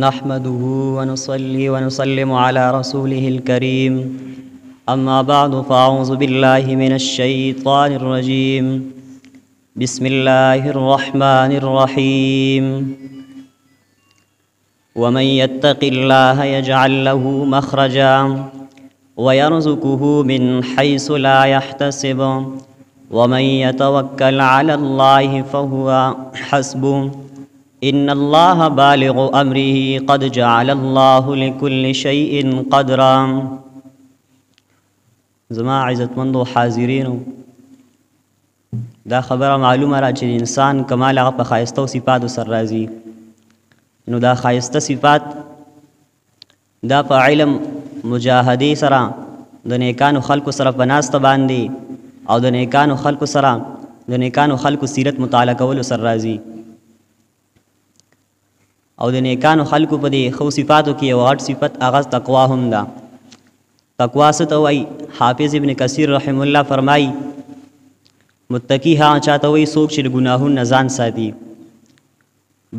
نحمده ونصلي ونسلم على رسوله الكريم أما بعد فأعوذ بالله من الشيطان الرجيم بسم الله الرحمن الرحيم ومن يتق الله يجعل له مخرجا ويرزقه من حيث لا يحتسب ومن يتوكل على الله فهو حسبه إن الله بالغ أمره قد جعل الله لكل شيء قدرا. زما عزتمندو حاضرینو، دا خبره معلومه را چې انسان کمال هغه په ښایسته صفاتو سره راځي. نو دا ښایسته صفات دا په علم مجاهدې سره د نیکانو خلکو سره په ناسته باندې او د نیکانو خلکو سره د نیکانو خلکو سیرت مطالعه کولو سره راځي. او د نیکانو خلکو په دې ښو صفاتو کې یو غټ صفت هغه تقوا هم ده. تقوا څه ته وایي؟ حافظ ابن کثیر رحم الله فرمایي متقي هغه چا ته وایي څوک چې د ګناهونو نه ځان ساتي.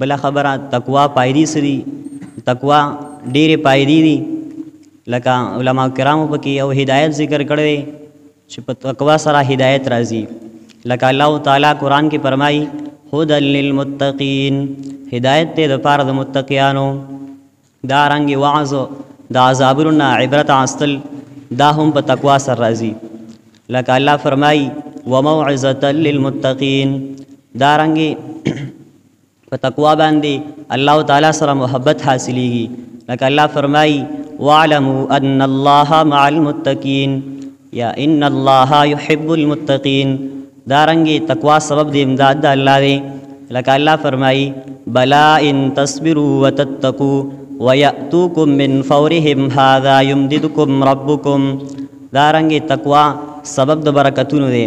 بله خبره تقوا پایدې څه دي؟ تقوا ډېرې پایدې دي، لکه علما کرامو پکې یو هدایت ذکر کړی دی چې په تقوا سره هدایت راځي. لکه الله تعالی قرآن کې فرمایي هدى للمتقین، هدایت ته د پاره د متقیانو. دا رنګ وعظ د عذابونو نه عبرت اخیستل دا هم په تقوا سره راځي. لکه الله فرمایي وموعظة للمتقین، دا رنګ په تقوا باندې الله تعالی سره محبت حاصلیږي. لکه الله فرمایي واعلموا ان الله مع المتقین یا ان الله يحب المتقین، دا رنګ تقوا سبب د امداد د الله دی. لکه الله فرمایي بلا ان تصبروا وتتقوا ويأتوكم من فورهم هذا يمددكم ربكم، دا رنګ تقوا سبب د برکتونو دی.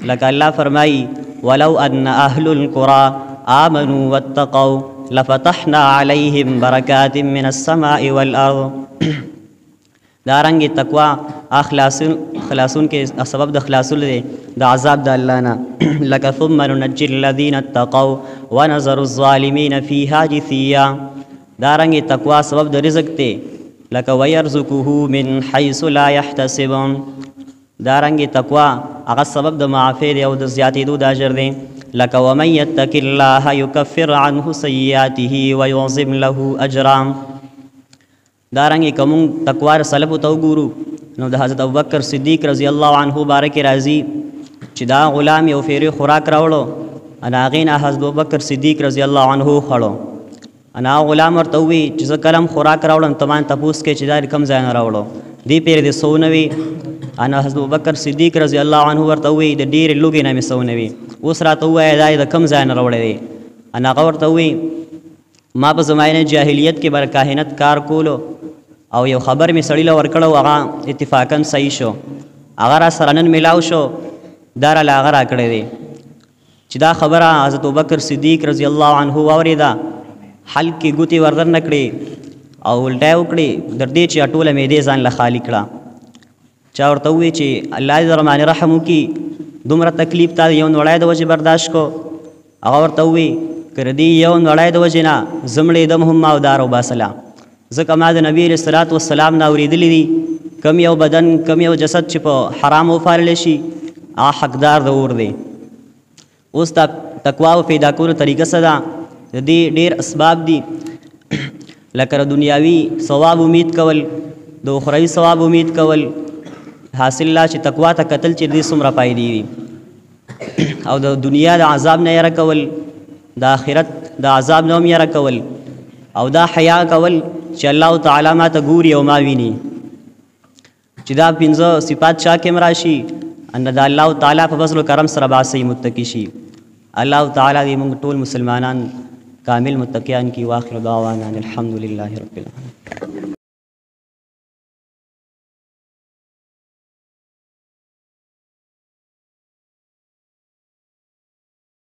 لکه الله فرمایي ولو ان اهل القرى آمنوا واتقوا لفتحنا عليهم بركات من السماء والارض، دا رنګ تقوا خلاصون کې سبب د خلاصون دی د عذاب د الله نه. لکه ثم ننجي الذين اتقوا ونذر الظالمين فيها جثيا، دا رنګ تقوا سبب د رزق دی. لکه ويرزقه من حيث لا يحتسب، دا رنګ تقوا هغه سبب د معافی دی او د زیاتېدو د اجر دی. لکه ومن يتق الله يكفر عنه سيئاته ويعظم له اجرا، دا رنګ کوم تقوا سلب ته وګورو نو د حضرت ابوبکر صدیق رضی الله عنه بارک راضي چې دا غلام یو فیری خوراک راوړو، انا غینا حضرت ابوبکر صدیق رضی الله عنه خړو. انا غلام ورته وی چې زه کلم خوراک راوړم تمان تپوس کې چې دا کم ځای نه راوړو دی پیر دې سونوي. انا حضرت ابوبکر صدیق رضی الله عنه ورته وی د ډېر لوګي نه مې سونوي، اوس راته وای دا د کم ځای نه راوړی دی. انا ورته وی ما په زمانه جاهلیت کې بر کاهنت کار کولو او یو خبر می سړی له ورکړو، هغه اتفاقا صحیح شو، هغه را سره نن ملاو شو، دا را هغه را کړی دی. چې دا خبره حضرت ابوبکر صدیق رضی الله عنه واورېده، حل کې ګوتې وردر نه کړې او الټی وکړې در دې چې ټوله معدې ځان له خالي کړه. چا ورته ووایي چې الله دې درباندې رحم وکړي، دومره تکلیف تا یو نوړی د وجې برداشت کو. هغه ورته ووایي که د دې یو نوړی د وجې نه زه مړېدم هم ما ودار وباسله، ځکه ما د نبي علیه الصلاة والسلام نه اورېدلي دي کم یو بدن کم یو جسد چې په حرام وپاللی شي هغه حقدار د اور دی. اوس دا تقوا او پیدا کولو طریقه څه ده؟ د دې ډېر اسباب دي، لکه د دنیاوي ثواب امید کول، د اخروي ثواب امید کول، حاصل لا چې تقوا ته کتل چې دې څومره فایدې دي، او د دنیا د عذاب نه یره کول، د آخرت د عذاب نه هم یره کول، او دا حیا کول چې الله تعالی ما ته ګوري او ما ویني. چې دا پنځه صفات چا کې راشي ان دا الله تعالی په فضل و کرم سره باسي متقي شي. الله تعالی دې موږ ټول مسلمانان کامل متقیان کی. واخر دعوانا الحمد لله رب العالمین.